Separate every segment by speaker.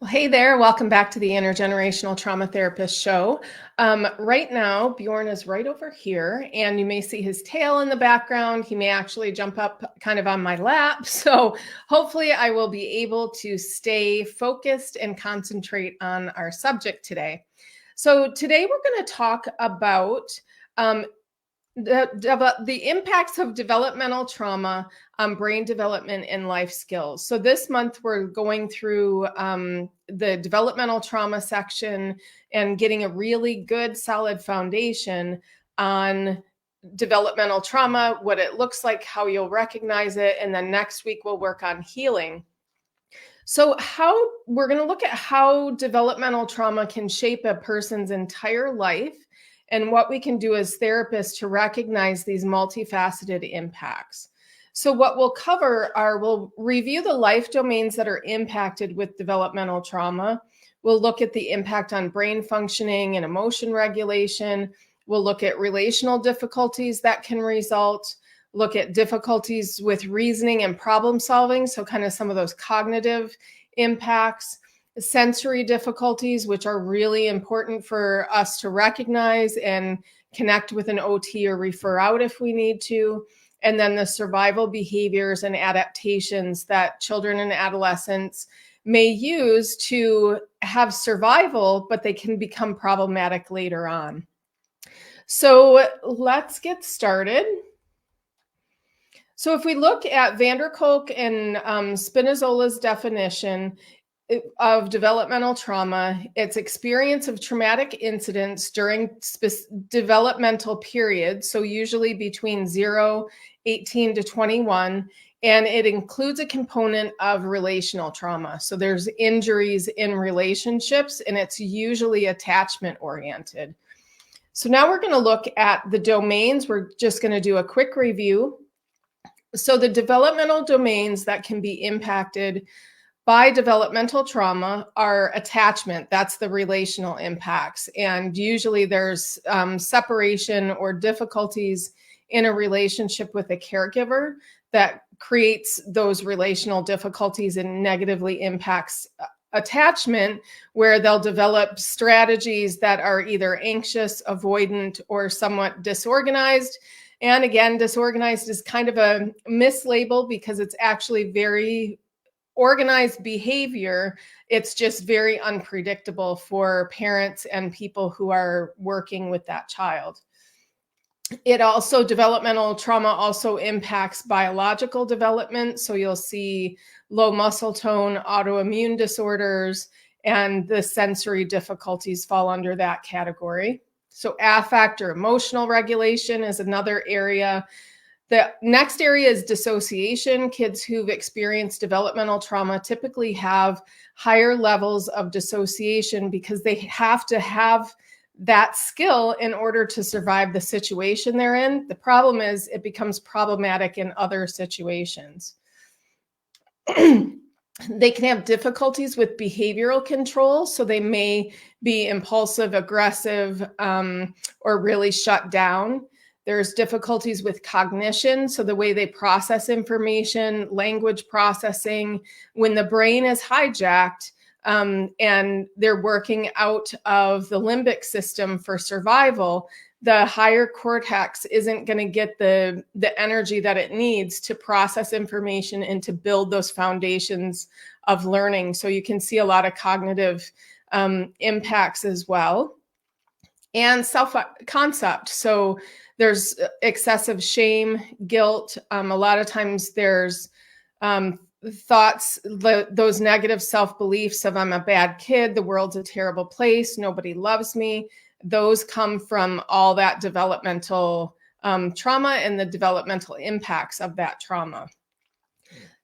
Speaker 1: Well, hey there, welcome back to the Intergenerational Trauma Therapist Show. Right now, Bjorn is right over here, and you may see his tail in the background. He may actually jump up kind of on my lap. So hopefully I will be able to stay focused and concentrate on our subject today. So today we're going to talk about um, the impacts of developmental trauma on brain development and life skills. So this month we're going through the developmental trauma section and getting a really good solid foundation on developmental trauma, what it looks like, how you'll recognize it, and then next week we'll work on healing. So we're going to look at how developmental trauma can shape a person's entire life and what we can do as therapists to recognize these multifaceted impacts. So what we'll cover we'll review the life domains that are impacted with developmental trauma. We'll look at the impact on brain functioning and emotion regulation. We'll look at relational difficulties that can result, look at difficulties with reasoning and problem solving, so kind of some of those cognitive impacts, sensory difficulties, which are really important for us to recognize and connect with an OT or refer out if we need to, and then the survival behaviors and adaptations that children and adolescents may use to have survival, but they can become problematic later on. So let's get started. So if we look at Kolk and Spinazola's definition of developmental trauma, it's experience of traumatic incidents during developmental periods, so usually between 18 to 21, and it includes a component of relational trauma. So there's injuries in relationships, and it's usually attachment oriented. So now we're going to look at the domains. We're just going to do a quick review. So the developmental domains that can be impacted by developmental trauma are attachment. That's the relational impacts. And usually there's separation or difficulties in a relationship with a caregiver that creates those relational difficulties and negatively impacts attachment, where they'll develop strategies that are either anxious, avoidant, or somewhat disorganized. And again, disorganized is kind of a mislabel because it's actually very organized behavior. It's just very unpredictable for parents and people who are working with that child. Developmental trauma also impacts biological development. So you'll see low muscle tone, autoimmune disorders, and the sensory difficulties fall under that category. So affect or emotional regulation is another area. The next area is dissociation. Kids who've experienced developmental trauma typically have higher levels of dissociation because they have to have that skill in order to survive the situation they're in. The problem is it becomes problematic in other situations. They can have difficulties with behavioral control, so they may be impulsive, aggressive, or really shut down. There's difficulties with cognition, so the way they process information, language processing. When the brain is hijacked and they're working out of the limbic system for survival, the higher cortex isn't going to get the energy that it needs to process information and to build those foundations of learning. So you can see a lot of cognitive impacts as well. And self-concept. So there's excessive shame, guilt. A lot of times there's thoughts, those negative self-beliefs of I'm a bad kid, the world's a terrible place, nobody loves me. Those come from all that developmental trauma and the developmental impacts of that trauma.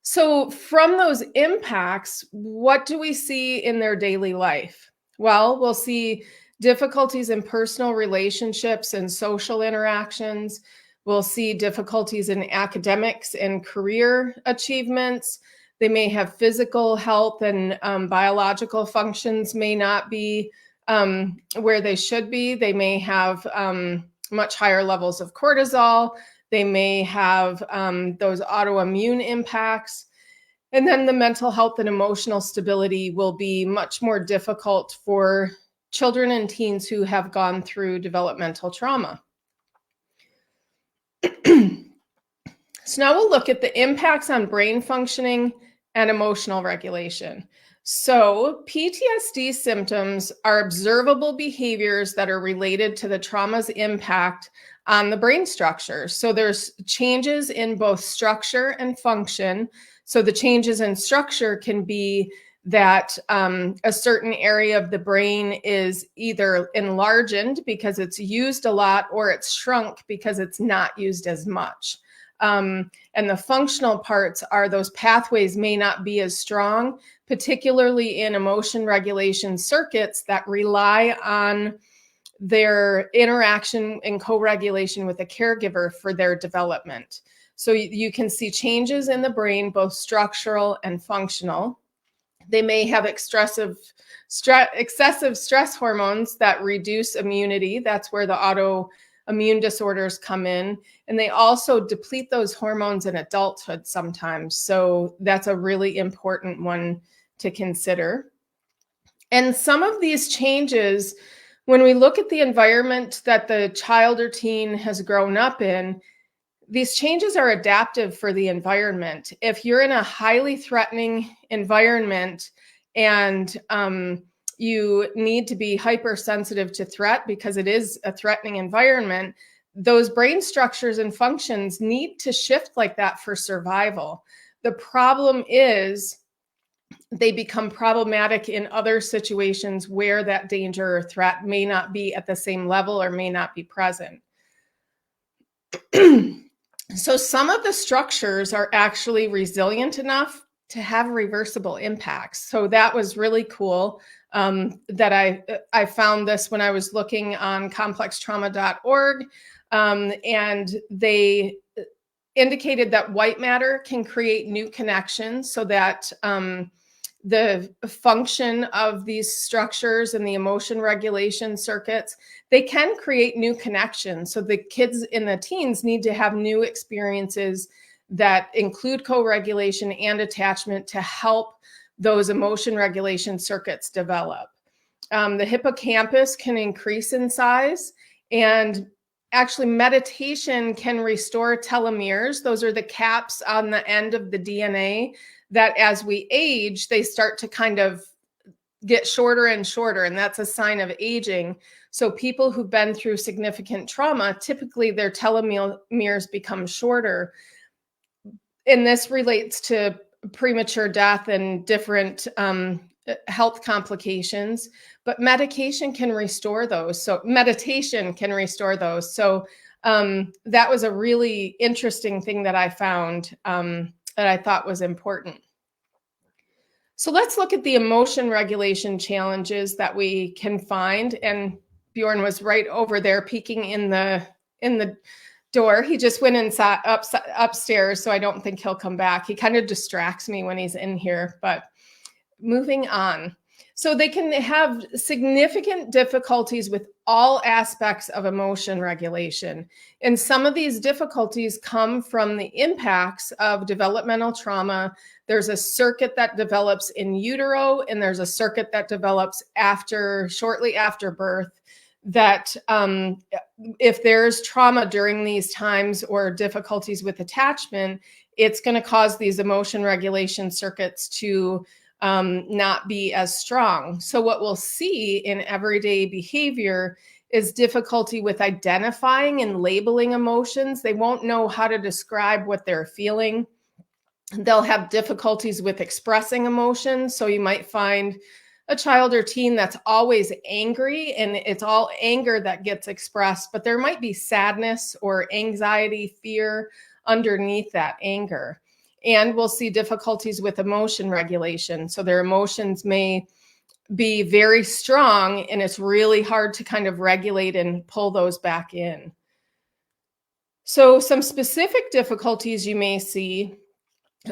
Speaker 1: So from those impacts, what do we see in their daily life? Well, we'll see difficulties in personal relationships and social interactions. We'll see difficulties in academics and career achievements. They may have physical health and biological functions may not be where they should be. They may have much higher levels of cortisol. They may have those autoimmune impacts. And then the mental health and emotional stability will be much more difficult for children and teens who have gone through developmental trauma. So now we'll look at the impacts on brain functioning and emotional regulation. So PTSD symptoms are observable behaviors that are related to the trauma's impact on the brain structure. So there's changes in both structure and function. So the changes in structure can be that a certain area of the brain is either enlarged because it's used a lot, or it's shrunk because it's not used as much. And the functional parts are those pathways may not be as strong, particularly in emotion regulation circuits that rely on their interaction and co-regulation with a caregiver for their development. So you can see changes in the brain, both structural and functional. They may have excessive stress hormones that reduce immunity. That's where the autoimmune disorders come in. And they also deplete those hormones in adulthood sometimes. So that's a really important one to consider. And some of these changes, when we look at the environment that the child or teen has grown up in, these changes are adaptive for the environment. If you're in a highly threatening environment and you need to be hypersensitive to threat because it is a threatening environment, those brain structures and functions need to shift like that for survival. The problem is they become problematic in other situations where that danger or threat may not be at the same level or may not be present. So some of the structures are actually resilient enough to have reversible impacts. So that was really cool that I found this when I was looking on complextrauma.org, and they indicated that white matter can create new connections so that the function of these structures and the emotion regulation circuits, they can create new connections. So the kids and the teens need to have new experiences that include co-regulation and attachment to help those emotion regulation circuits develop. The hippocampus can increase in size, and actually meditation can restore telomeres. Those are the caps on the end of the DNA that as we age, they start to kind of get shorter and shorter, and that's a sign of aging. So people who've been through significant trauma, typically their telomeres become shorter. And this relates to premature death and different health complications, but medication can restore those. So meditation can restore those. So that was a really interesting thing that I found that I thought was important. So let's look at the emotion regulation challenges that we can find. And Bjorn was right over there peeking in the door. He just went inside upstairs, so I don't think he'll come back. He kind of distracts me when he's in here, but moving on. So they can have significant difficulties with all aspects of emotion regulation. And some of these difficulties come from the impacts of developmental trauma. There's a circuit that develops in utero, and there's a circuit that develops shortly after birth, that if there's trauma during these times or difficulties with attachment, it's going to cause these emotion regulation circuits to not be as strong. So what we'll see in everyday behavior is difficulty with identifying and labeling emotions. They won't know how to describe what they're feeling. They'll have difficulties with expressing emotions. So you might find a child or teen that's always angry, and it's all anger that gets expressed, but there might be sadness or anxiety, fear underneath that anger. And we'll see difficulties with emotion regulation. So their emotions may be very strong, and it's really hard to kind of regulate and pull those back in. So some specific difficulties you may see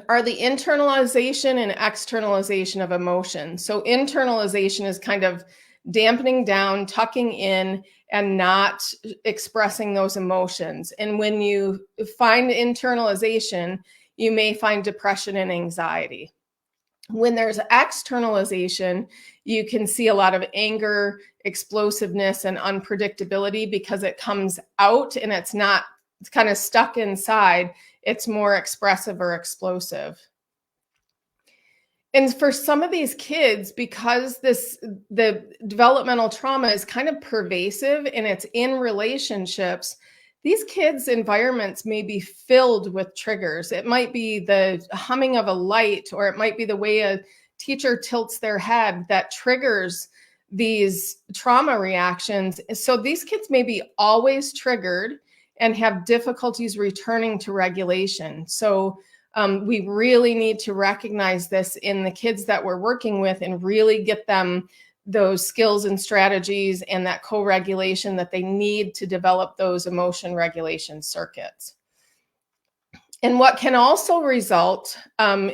Speaker 1: are the internalization and externalization of emotion. So internalization is kind of dampening down, tucking in, and not expressing those emotions. And when you find internalization, you may find depression and anxiety. When there's externalization, you can see a lot of anger, explosiveness, and unpredictability because it comes out and it's kind of stuck inside. It's more expressive or explosive. And for some of these kids, because the developmental trauma is kind of pervasive and it's in relationships, these kids' environments may be filled with triggers. It might be the humming of a light, or it might be the way a teacher tilts their head that triggers these trauma reactions. So these kids may be always triggered and have difficulties returning to regulation. So we really need to recognize this in the kids that we're working with and really get them those skills and strategies and that co-regulation that they need to develop those emotion regulation circuits. And what can also result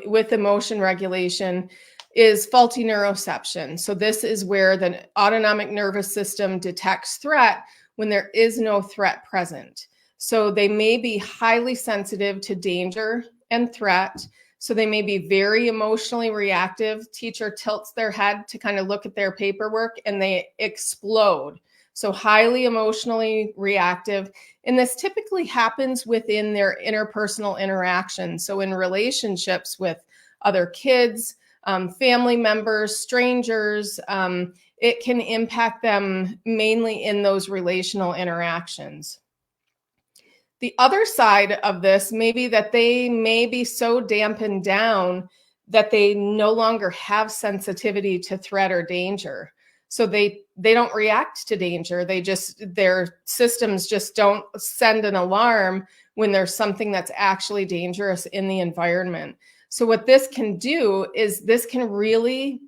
Speaker 1: with emotion regulation is faulty neuroception. So this is where the autonomic nervous system detects threat when there is no threat present. So they may be highly sensitive to danger and threat. So they may be very emotionally reactive. Teacher tilts their head to kind of look at their paperwork and they explode. So highly emotionally reactive. And this typically happens within their interpersonal interactions. So in relationships with other kids, family members, strangers, it can impact them mainly in those relational interactions. The other side of this may be that they may be so dampened down that they no longer have sensitivity to threat or danger. So they don't react to danger. Their systems just don't send an alarm when there's something that's actually dangerous in the environment. So what this can do is this can really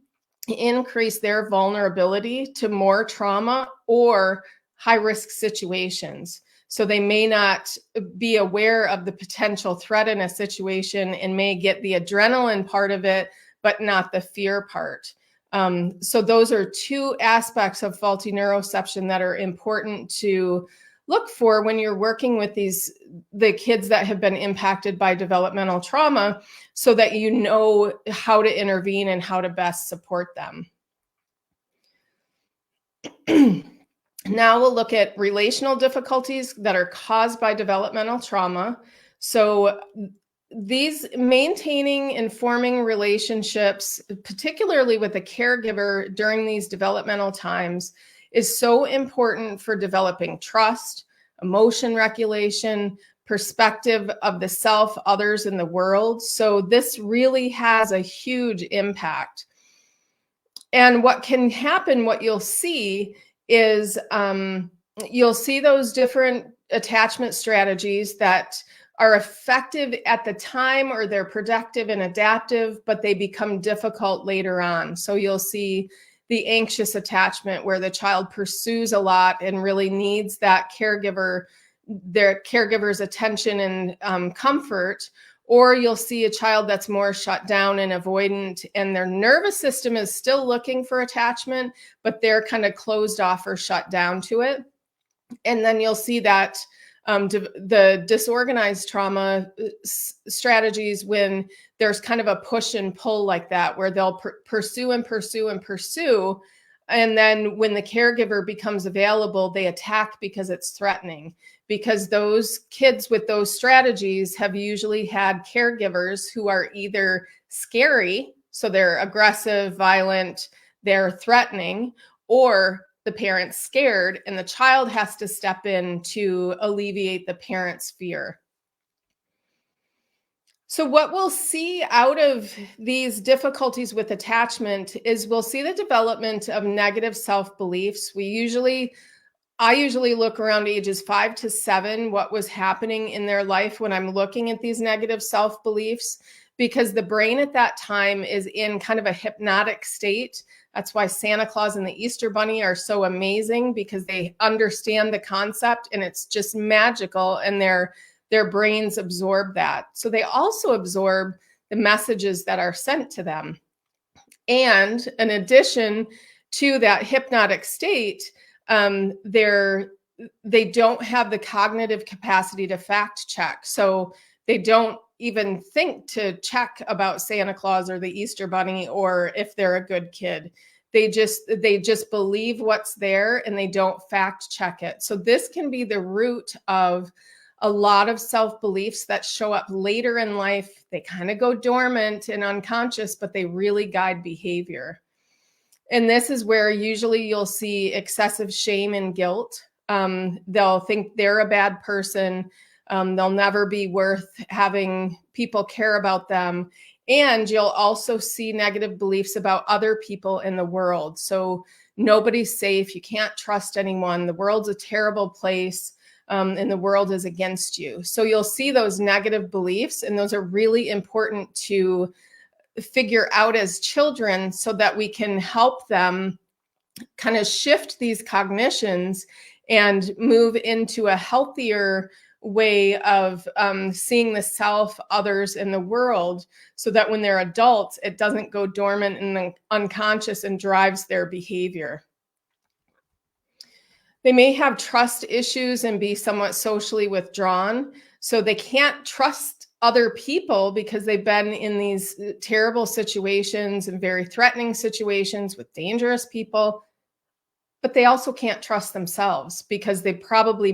Speaker 1: increase their vulnerability to more trauma or high-risk situations. So they may not be aware of the potential threat in a situation and may get the adrenaline part of it, but not the fear part. So those are two aspects of faulty neuroception that are important to look for when you're working with the kids that have been impacted by developmental trauma, so that you know how to intervene and how to best support them. Now we'll look at relational difficulties that are caused by developmental trauma. So these maintaining and forming relationships, particularly with a caregiver during these developmental times, is so important for developing trust, emotion regulation, perspective of the self, others, and the world. So this really has a huge impact. And what can happen, what you'll see is you'll see those different attachment strategies that are effective at the time, or they're productive and adaptive, but they become difficult later on. So you'll see the anxious attachment where the child pursues a lot and really needs that their caregiver's attention and comfort. Or you'll see a child that's more shut down and avoidant, and their nervous system is still looking for attachment, but they're kind of closed off or shut down to it. And then you'll see that the disorganized trauma strategies, when there's kind of a push and pull like that, where they'll pursue and pursue and pursue. And then when the caregiver becomes available, they attack because it's threatening. Because those kids with those strategies have usually had caregivers who are either scary, so they're aggressive, violent, they're threatening, or the parent's scared and the child has to step in to alleviate the parent's fear. So what we'll see out of these difficulties with attachment is we'll see the development of negative self-beliefs. I usually look around ages 5 to 7, what was happening in their life when I'm looking at these negative self-beliefs, because the brain at that time is in kind of a hypnotic state. That's why Santa Claus and the Easter Bunny are so amazing, because they understand the concept and it's just magical, and their brains absorb that. So they also absorb the messages that are sent to them. And in addition to that hypnotic state, they don't have the cognitive capacity to fact check. So They don't even think to check about Santa Claus or the Easter Bunny or if they're a good kid. They just believe what's there and they don't fact check it. So this can be the root of a lot of self-beliefs that show up later in life. They kind of go dormant and unconscious, but they really guide behavior. And this is where usually you'll see excessive shame and guilt. They'll think they're a bad person. They'll never be worth having people care about them. And you'll also see negative beliefs about other people in the world. So nobody's safe. You can't trust anyone. The world's a terrible place. And the world is against you. So you'll see those negative beliefs, and those are really important to figure out as children so that we can help them kind of shift these cognitions and move into a healthier way of seeing the self, others, and the world, so that when they're adults, it doesn't go dormant and unconscious and drives their behavior. They may have trust issues and be somewhat socially withdrawn. So they can't trust other people because they've been in these terrible situations and very threatening situations with dangerous people. But they also can't trust themselves because they probably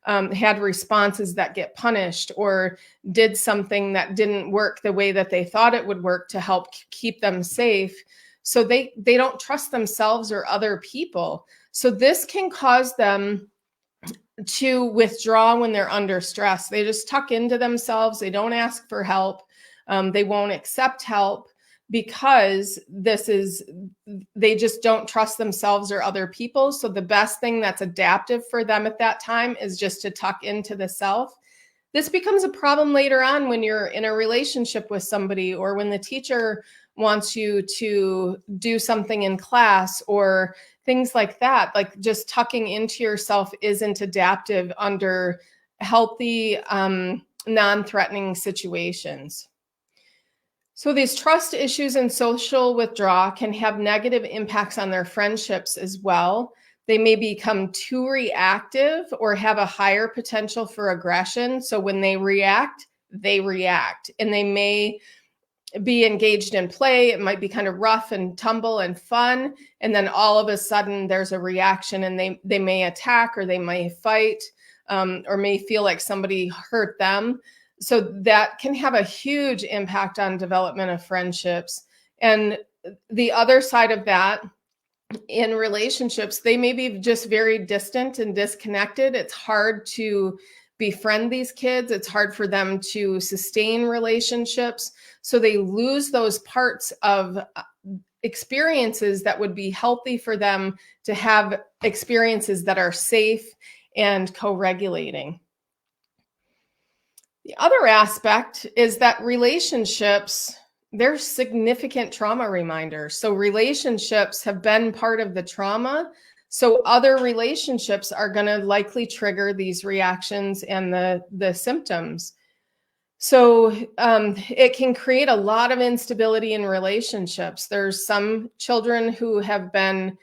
Speaker 1: had responses that get punished or did something that didn't work the way that they thought it would work to help keep them safe. So they don't trust themselves or other people. So this can cause them to withdraw when they're under stress. They just tuck into themselves. They don't ask for help. They won't accept help because they just don't trust themselves or other people. So the best thing that's adaptive for them at that time is just to tuck into the self. This becomes a problem later on when you're in a relationship with somebody, or when the teacher wants you to do something in class or things like that. Like, just tucking into yourself isn't adaptive under healthy, non-threatening situations. So these trust issues and social withdrawal can have negative impacts on their friendships as well. They may become too reactive or have a higher potential for aggression. So when they react, and they may be engaged in play. It might be kind of rough and tumble and fun. And then all of a sudden there's a reaction, and they may attack, or they may fight, or may feel like somebody hurt them. So that can have a huge impact on development of friendships. And the other side of that, in relationships, they may be just very distant and disconnected. It's hard to befriend these kids. It's hard for them to sustain relationships. So they lose those parts of experiences that would be healthy for them to have, experiences that are safe and co-regulating. The other aspect is that relationships, they're significant trauma reminders. So relationships have been part of the trauma. So other relationships are going to likely trigger these reactions and the symptoms. So it can create a lot of instability in relationships. There's some children who have been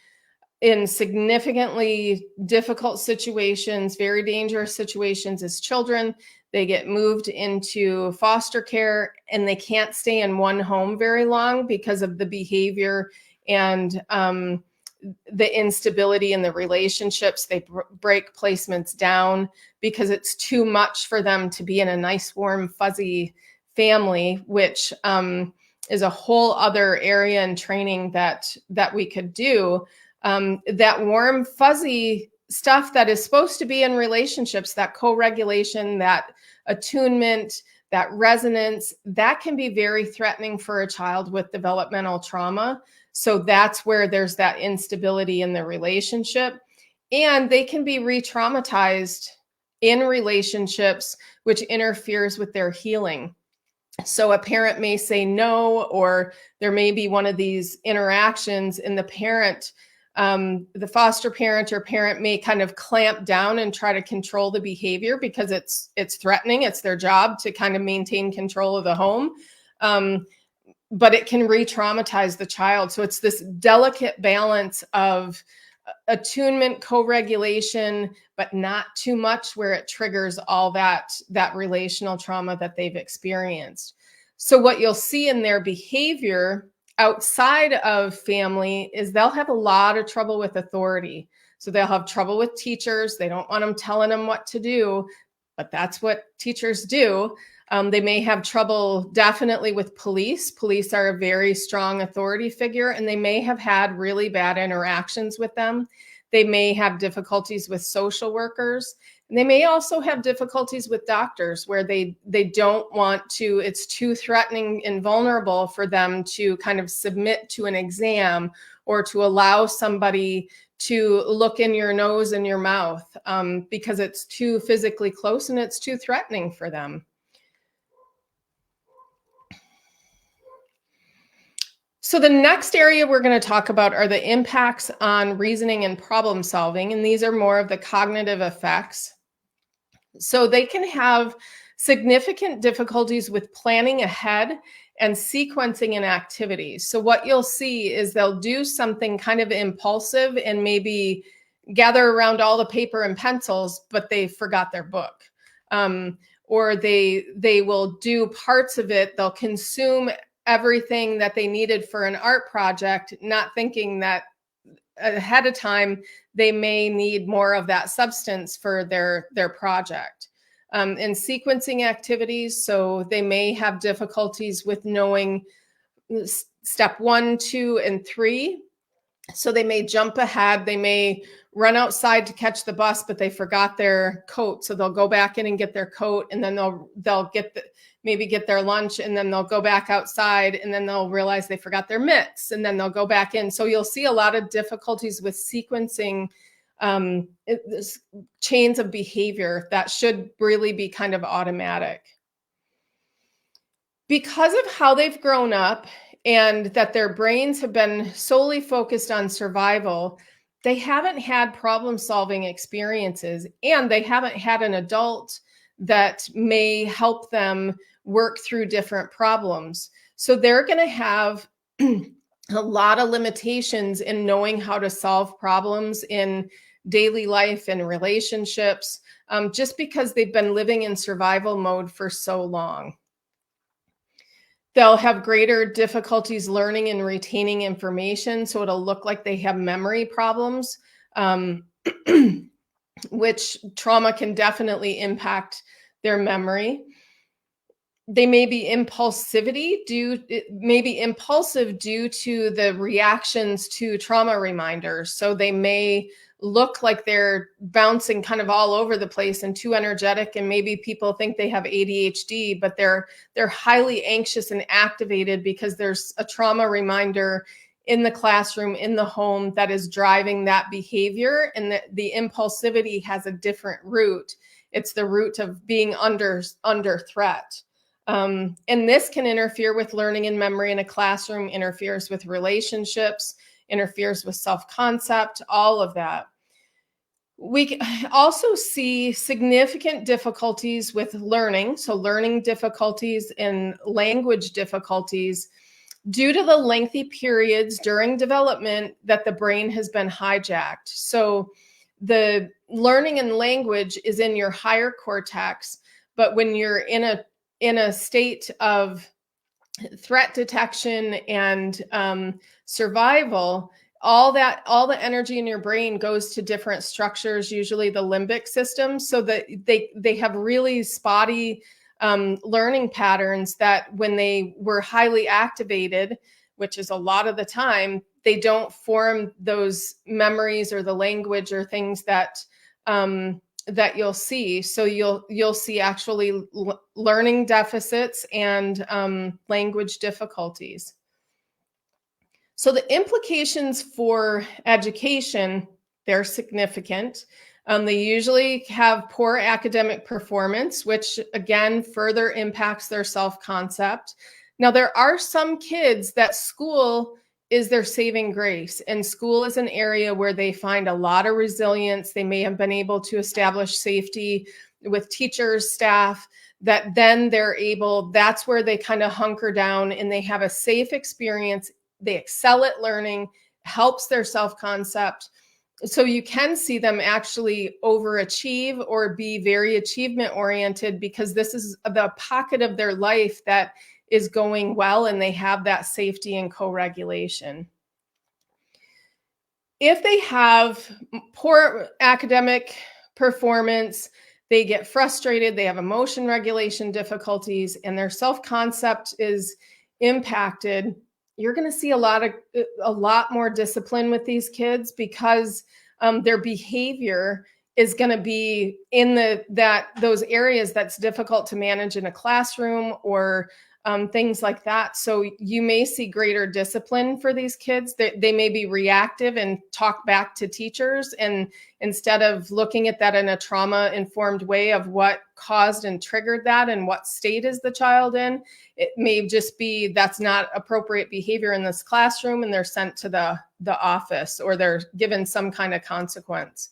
Speaker 1: in significantly difficult situations, very dangerous situations as children. They get moved into foster care, and they can't stay in one home very long because of the behavior and the instability in the relationships. They break placements down because it's too much for them to be in a nice, warm, fuzzy family, which is a whole other area in training that we could do. That warm, fuzzy stuff that is supposed to be in relationships, that co-regulation, that attunement, that resonance, that can be very threatening for a child with developmental trauma. So that's where there's that instability in the relationship. And they can be re-traumatized in relationships, which interferes with their healing. So a parent may say no, or there may be one of these interactions, and the parent, the foster parent or parent may kind of clamp down and try to control the behavior because it's threatening. It's their job to kind of maintain control of the home. But it can re-traumatize the child. So it's this delicate balance of attunement, co-regulation, but not too much where it triggers all that relational trauma that they've experienced. So what you'll see in their behavior outside of family is they'll have a lot of trouble with authority. So they'll have trouble with teachers. They don't want them telling them what to do, but that's what teachers do. They may have trouble definitely with police. Police are a very strong authority figure, and they may have had really bad interactions with them. They may have difficulties with social workers. And they may also have difficulties with doctors where they don't want to, it's too threatening and vulnerable for them to kind of submit to an exam or to allow somebody to look in your nose and your mouth because it's too physically close and it's too threatening for them. So the next area we're going to talk about are the impacts on reasoning and problem solving, and these are more of the cognitive effects. So they can have significant difficulties with planning ahead and sequencing in activities. So what you'll see is they'll do something kind of impulsive and maybe gather around all the paper and pencils, but they forgot their book. Or they will do parts of it. They'll consume everything that they needed for an art project, not thinking that ahead of time they may need more of that substance for their project. In sequencing activities, so they may have difficulties with knowing step 1, 2, and 3. So they may jump ahead. They may run outside to catch the bus, but they forgot their coat. So they'll go back in and get their coat, and then they'll maybe get their lunch, and then they'll go back outside, and then they'll realize they forgot their mitts, and then they'll go back in. So you'll see a lot of difficulties with sequencing chains of behavior that should really be kind of automatic. Because of how they've grown up and that their brains have been solely focused on survival, they haven't had problem-solving experiences, and they haven't had an adult that may help them work through different problems. So they're going to have a lot of limitations in knowing how to solve problems in daily life and relationships, just because they've been living in survival mode for so long. They'll have greater difficulties learning and retaining information, so it'll look like they have memory problems, which trauma can definitely impact their memory. They may be impulsive due to the reactions to trauma reminders. So they may look like they're bouncing kind of all over the place and too energetic, and maybe people think they have ADHD, but they're highly anxious and activated because there's a trauma reminder in the classroom, in the home, that is driving that behavior, and the impulsivity has a different root. It's the root of being under threat. And this can interfere with learning and memory in a classroom, interferes with relationships, interferes with self-concept, all of that. We also see significant difficulties with learning, so learning difficulties and language difficulties due to the lengthy periods during development that the brain has been hijacked. So the learning and language is in your higher cortex, but when you're in a state of threat detection and survival, all the energy in your brain goes to different structures, usually the limbic system, so that they have really spotty learning patterns that when they were highly activated, which is a lot of the time, they don't form those memories or the language or things that that you'll see. So you'll see actually learning deficits and language difficulties. So the implications for education, they're significant. They usually have poor academic performance, which again further impacts their self-concept. Now, there are some kids that school is their saving grace, and school is an area where they find a lot of resilience. They may have been able to establish safety with teachers, staff, that then that's where they kind of hunker down and they have a safe experience. They excel at learning, helps their self-concept, So you can see them actually overachieve or be very achievement oriented because this is the pocket of their life that is going well and they have that safety and co-regulation. If they have poor academic performance, they get frustrated, they have emotion regulation difficulties, and their self-concept is impacted, you're going to see a lot more discipline with these kids because their behavior is going to be in those areas that's difficult to manage in a classroom or things like that. So you may see greater discipline for these kids. They may be reactive and talk back to teachers, and instead of looking at that in a trauma-informed way of what caused and triggered that and what state is the child in, it may just be that's not appropriate behavior in this classroom, and they're sent to the office or they're given some kind of consequence.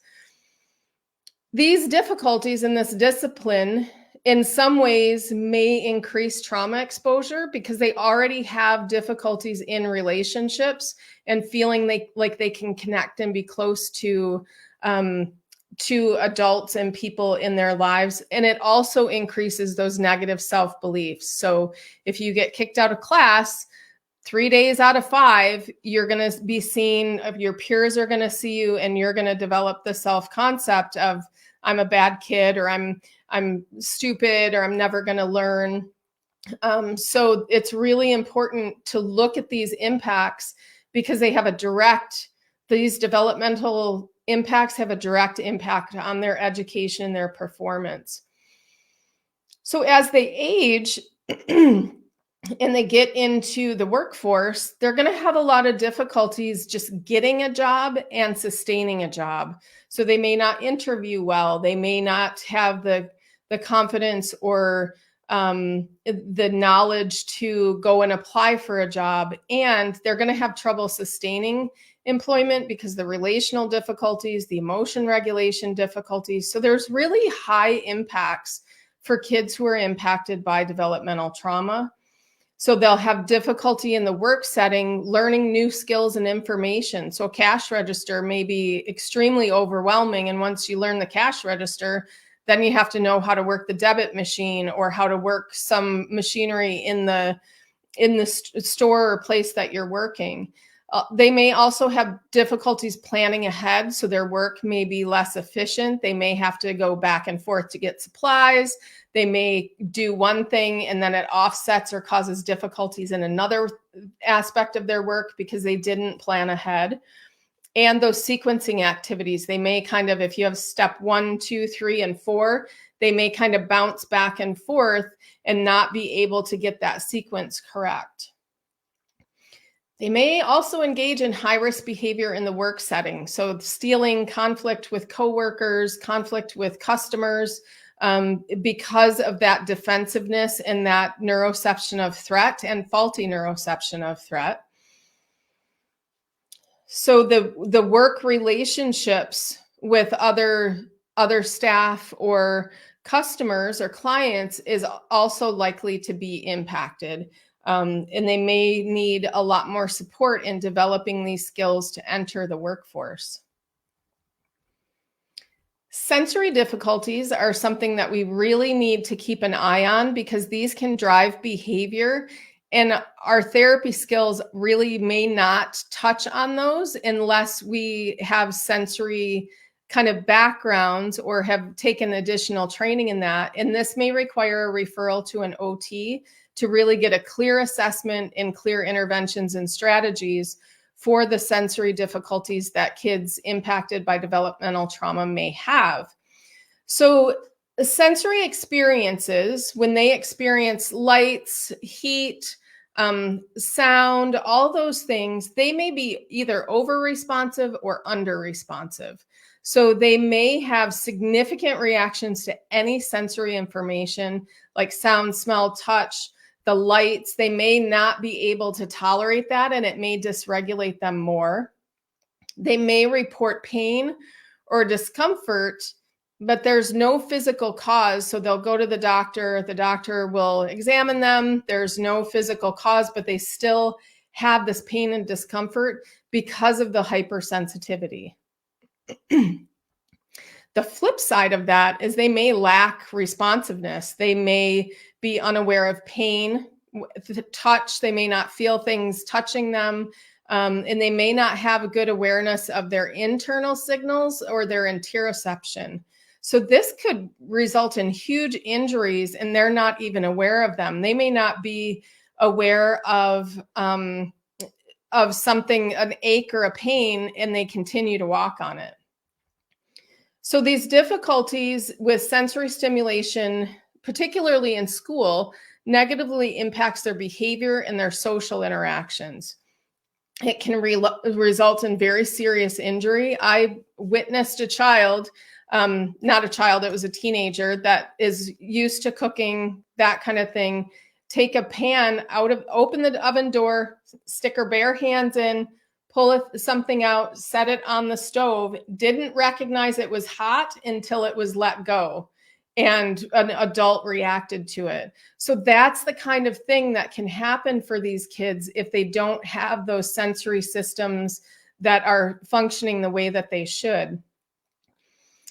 Speaker 1: These difficulties in this discipline in some ways may increase trauma exposure because they already have difficulties in relationships and feeling like they can connect and be close to adults and people in their lives. And it also increases those negative self-beliefs. So if you get kicked out of class 3 days out of 5, you're going to be seen, your peers are going to see you, and you're going to develop the self-concept of I'm a bad kid, or I'm stupid, or I'm never going to learn. So it's really important to look at these impacts because they have these developmental impacts have a direct impact on their education and their performance. So as they age and they get into the workforce, they're going to have a lot of difficulties just getting a job and sustaining a job. So they may not interview well. They may not have the confidence or the knowledge to go and apply for a job. And they're going to have trouble sustaining employment because the relational difficulties, the emotion regulation difficulties. So there's really high impacts for kids who are impacted by developmental trauma. So they'll have difficulty in the work setting, learning new skills and information. So a cash register may be extremely overwhelming. And once you learn the cash register, then you have to know how to work the debit machine or how to work some machinery in the store or place that you're working. They may also have difficulties planning ahead, so their work may be less efficient. They may have to go back and forth to get supplies. They may do one thing and then it offsets or causes difficulties in another aspect of their work because they didn't plan ahead. And those sequencing activities, they may kind of, if you have step 1, 2, 3, and 4, they may kind of bounce back and forth and not be able to get that sequence correct. They may also engage in high-risk behavior in the work setting. So stealing, conflict with coworkers, conflict with customers, because of that defensiveness and that neuroception of threat and faulty neuroception of threat. So the work relationships with other staff or customers or clients is also likely to be impacted. And they may need a lot more support in developing these skills to enter the workforce. Sensory difficulties are something that we really need to keep an eye on because these can drive behavior, and our therapy skills really may not touch on those unless we have sensory kind of backgrounds or have taken additional training in that. And this may require a referral to an OT to really get a clear assessment and clear interventions and strategies for the sensory difficulties that kids impacted by developmental trauma may have. So sensory experiences, when they experience lights, heat, sound, all those things, they may be either over-responsive or under-responsive. So they may have significant reactions to any sensory information like sound, smell, touch, the lights. They may not be able to tolerate that, and it may dysregulate them more. They may report pain or discomfort, but there's no physical cause. So they'll go to the doctor will examine them. There's no physical cause, but they still have this pain and discomfort because of the hypersensitivity. The flip side of that is they may lack responsiveness. They may be unaware of pain, touch. They may not feel things touching them. And they may not have a good awareness of their internal signals or their interoception. So this could result in huge injuries and they're not even aware of them. They may not be aware of something, an ache or a pain, and they continue to walk on it. So these difficulties with sensory stimulation, particularly in school, negatively impacts their behavior and their social interactions. It can result in very serious injury. I witnessed a child, not a child, it was a teenager that is used to cooking, that kind of thing, take a pan out of, open the oven door, stick her bare hands in, pull something out, set it on the stove, didn't recognize it was hot until it was let go. And an adult reacted to it. So that's the kind of thing that can happen for these kids if they don't have those sensory systems that are functioning the way that they should.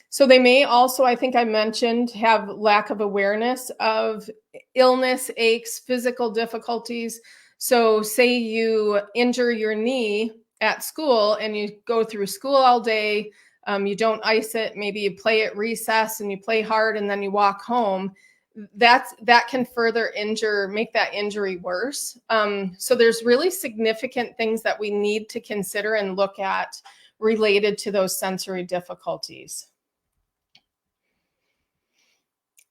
Speaker 1: So they may also, I think I mentioned, have lack of awareness of illness, aches, physical difficulties. So say you injure your knee at school and you go through school all day, you don't ice it, maybe you play at recess and you play hard and then you walk home. That can further make that injury worse. So there's really significant things that we need to consider and look at related to those sensory difficulties.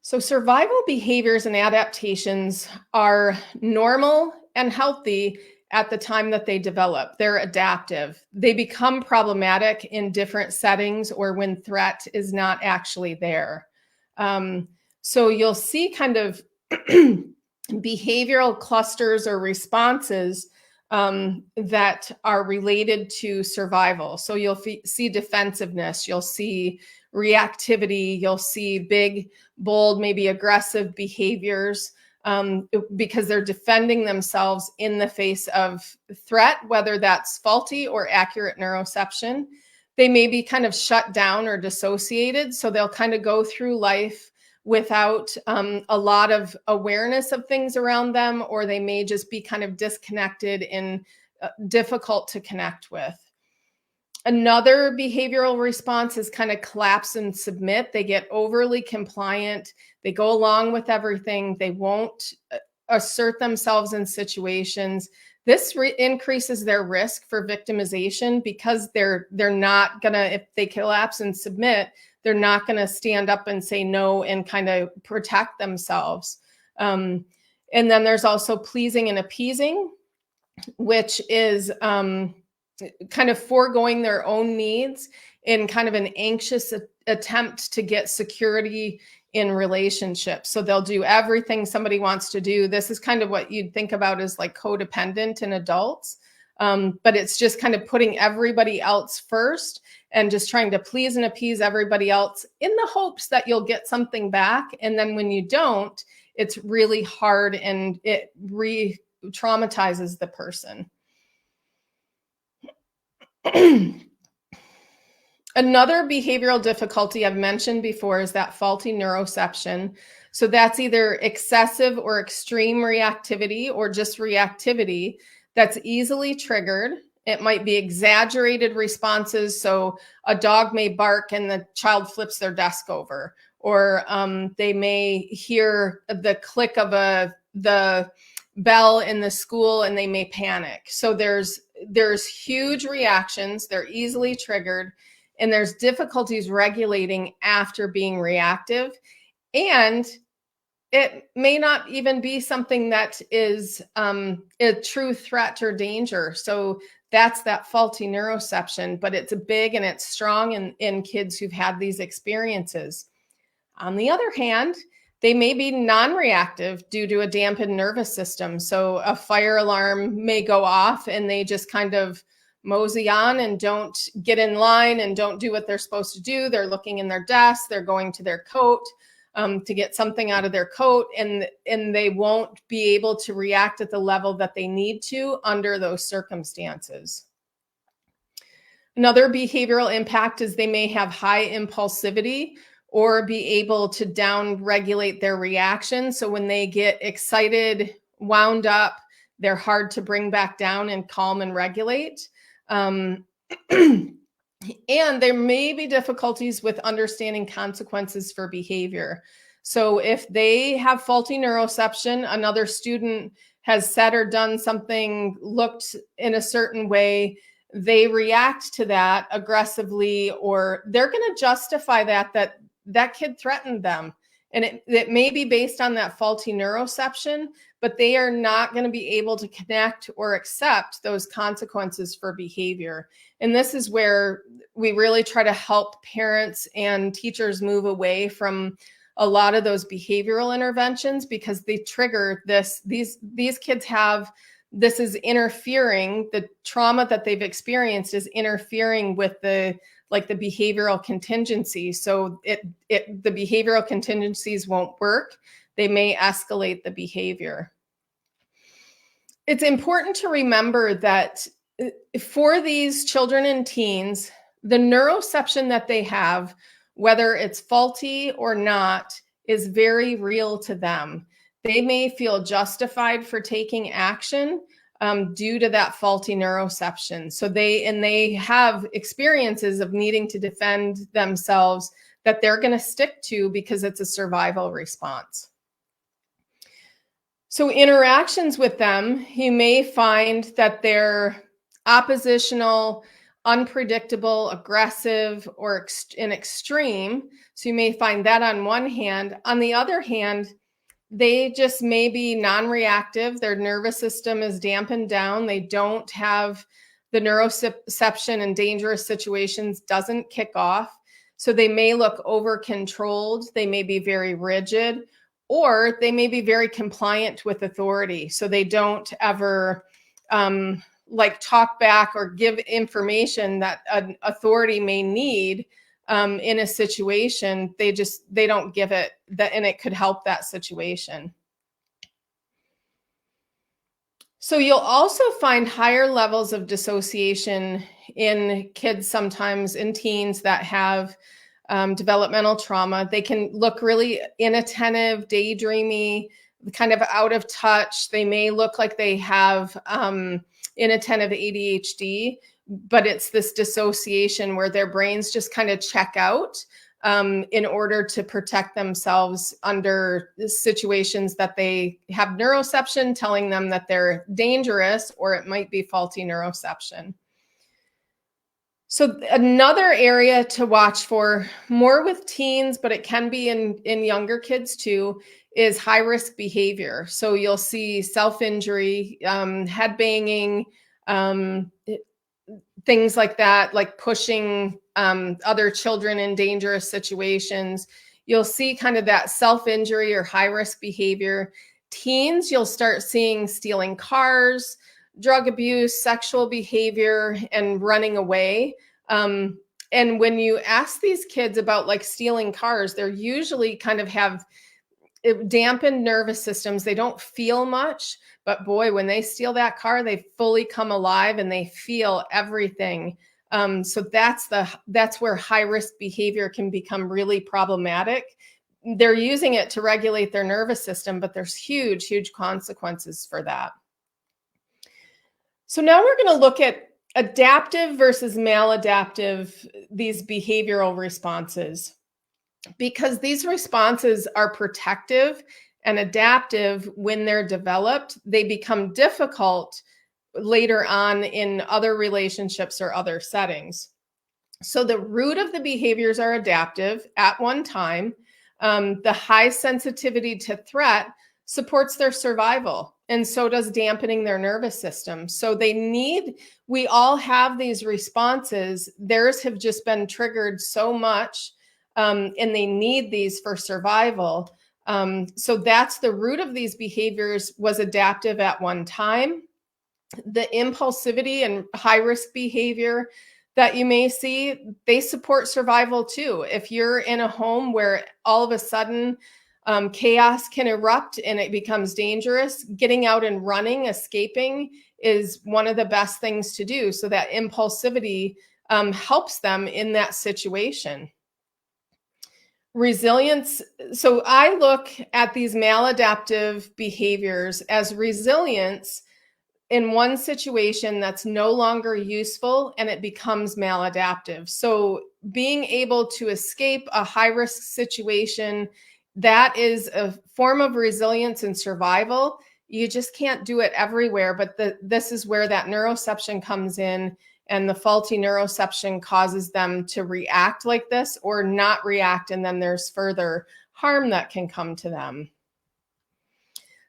Speaker 1: So survival behaviors and adaptations are normal and healthy at the time that they develop. They're adaptive. They become problematic in different settings or when threat is not actually there. So you'll see kind of behavioral clusters or responses that are related to survival. So you'll see defensiveness, you'll see reactivity, you'll see big, bold, maybe aggressive behaviors because they're defending themselves in the face of threat, whether that's faulty or accurate neuroception. They may be kind of shut down or dissociated, so they'll kind of go through life without a lot of awareness of things around them, or they may just be kind of disconnected and difficult to connect with. Another behavioral response is kind of collapse and submit. They get overly compliant. They go along with everything. They won't assert themselves in situations. This increases their risk for victimization because they're not gonna, if they collapse and submit, they're not gonna stand up and say no and kind of protect themselves. And then there's also pleasing and appeasing, which is kind of foregoing their own needs in kind of an anxious attempt to get security in relationships. So they'll do everything somebody wants to do. This is kind of what you'd think about as like codependent in adults. But it's just kind of putting everybody else first and just trying to please and appease everybody else in the hopes that you'll get something back. And then when you don't, it's really hard and it re-traumatizes the person. Another behavioral difficulty I've mentioned before is that faulty neuroception. So that's either excessive or extreme reactivity or just reactivity that's easily triggered. It might be exaggerated responses. So a dog may bark and the child flips their desk over, or they may hear the click of the bell in the school and they may panic. So there's huge reactions. They're easily triggered. And there's difficulties regulating after being reactive. And it may not even be something that is a true threat or danger. So that's that faulty neuroception, but it's big and it's strong in kids who've had these experiences. On the other hand, they may be non-reactive due to a dampened nervous system. So a fire alarm may go off and they just kind of mosey on and don't get in line and don't do what they're supposed to do. They're looking in their desk, they're going to their coat to get something out of their coat, and they won't be able to react at the level that they need to under those circumstances. Another behavioral impact is they may have high impulsivity or be able to down regulate their reaction. So when they get excited, wound up, they're hard to bring back down and calm and regulate. And there may be difficulties with understanding consequences for behavior. So if they have faulty neuroception, another student has said or done something, looked in a certain way, they react to that aggressively, or they're going to justify that kid threatened them. And it may be based on that faulty neuroception, but they are not going to be able to connect or accept those consequences for behavior. And this is where we really try to help parents and teachers move away from a lot of those behavioral interventions, because they trigger this. These kids have, this is interfering, the trauma that they've experienced is interfering with the behavioral contingency. So the behavioral contingencies won't work. They may escalate the behavior. It's important to remember that for these children and teens, the neuroception that they have, whether it's faulty or not, is very real to them. They may feel justified for taking action due to that faulty neuroception. So they have experiences of needing to defend themselves that they're going to stick to because it's a survival response. So interactions with them, you may find that they're oppositional, unpredictable, aggressive, or in extreme. So you may find that on one hand. On the other hand, they just may be non-reactive. Their nervous system is dampened down. They don't have the neuroception in dangerous situations doesn't kick off. So they may look over-controlled. They may be very rigid, or they may be very compliant with authority. So they don't ever talk back or give information that an authority may need in a situation. They don't give it that, and it could help that situation. So you'll also find higher levels of dissociation in kids, sometimes in teens that have developmental trauma. They can look really inattentive, daydreamy, kind of out of touch. They may look like they have inattentive ADHD, but it's this dissociation where their brains just kind of check out in order to protect themselves under situations that they have neuroception telling them that they're dangerous, or it might be faulty neuroception. So another area to watch for, more with teens, but it can be in younger kids too, is high-risk behavior. So you'll see self-injury, head banging, things like that, like pushing other children in dangerous situations. You'll see kind of that self-injury or high-risk behavior. Teens, you'll start seeing stealing cars, drug abuse, sexual behavior, and running away. And when you ask these kids about like stealing cars, they're usually kind of have dampened nervous systems. They don't feel much, but boy, when they steal that car, they fully come alive and they feel everything. So that's where high-risk behavior can become really problematic. They're using it to regulate their nervous system, but there's huge, huge consequences for that. So now we're going to look at adaptive versus maladaptive, these behavioral responses, because these responses are protective and adaptive when they're developed. They become difficult later on in other relationships or other settings. So the root of the behaviors are adaptive at one time. The high sensitivity to threat supports their survival, and so does dampening their nervous system. So we all have these responses. Theirs have just been triggered so much, and they need these for survival. So that's the root of these behaviors, was adaptive at one time. The impulsivity and high-risk behavior that you may see, they support survival too. If you're in a home where all of a sudden chaos can erupt and it becomes dangerous, getting out and running, escaping is one of the best things to do. So that impulsivity helps them in that situation. Resilience. So I look at these maladaptive behaviors as resilience in one situation that's no longer useful and it becomes maladaptive. So being able to escape a high risk situation, that is a form of resilience and survival. You just can't do it everywhere, but this is where that neuroception comes in, and the faulty neuroception causes them to react like this or not react, and then there's further harm that can come to them.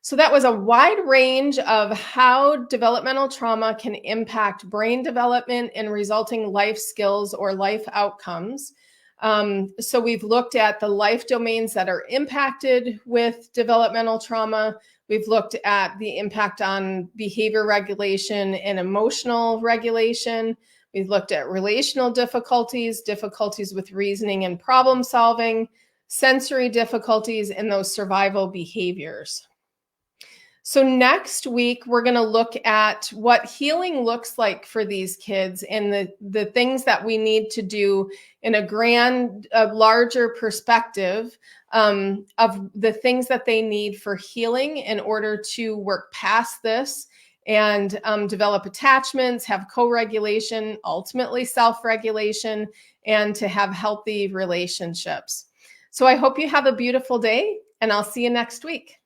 Speaker 1: So that was a wide range of how developmental trauma can impact brain development and resulting life skills or life outcomes. So we've looked at the life domains that are impacted with developmental trauma. We've looked at the impact on behavior regulation and emotional regulation. We've looked at relational difficulties, difficulties with reasoning and problem solving, sensory difficulties, and those survival behaviors. So next week, we're going to look at what healing looks like for these kids and the things that we need to do in a larger perspective of the things that they need for healing in order to work past this and develop attachments, have co-regulation, ultimately self-regulation, and to have healthy relationships. So I hope you have a beautiful day, and I'll see you next week.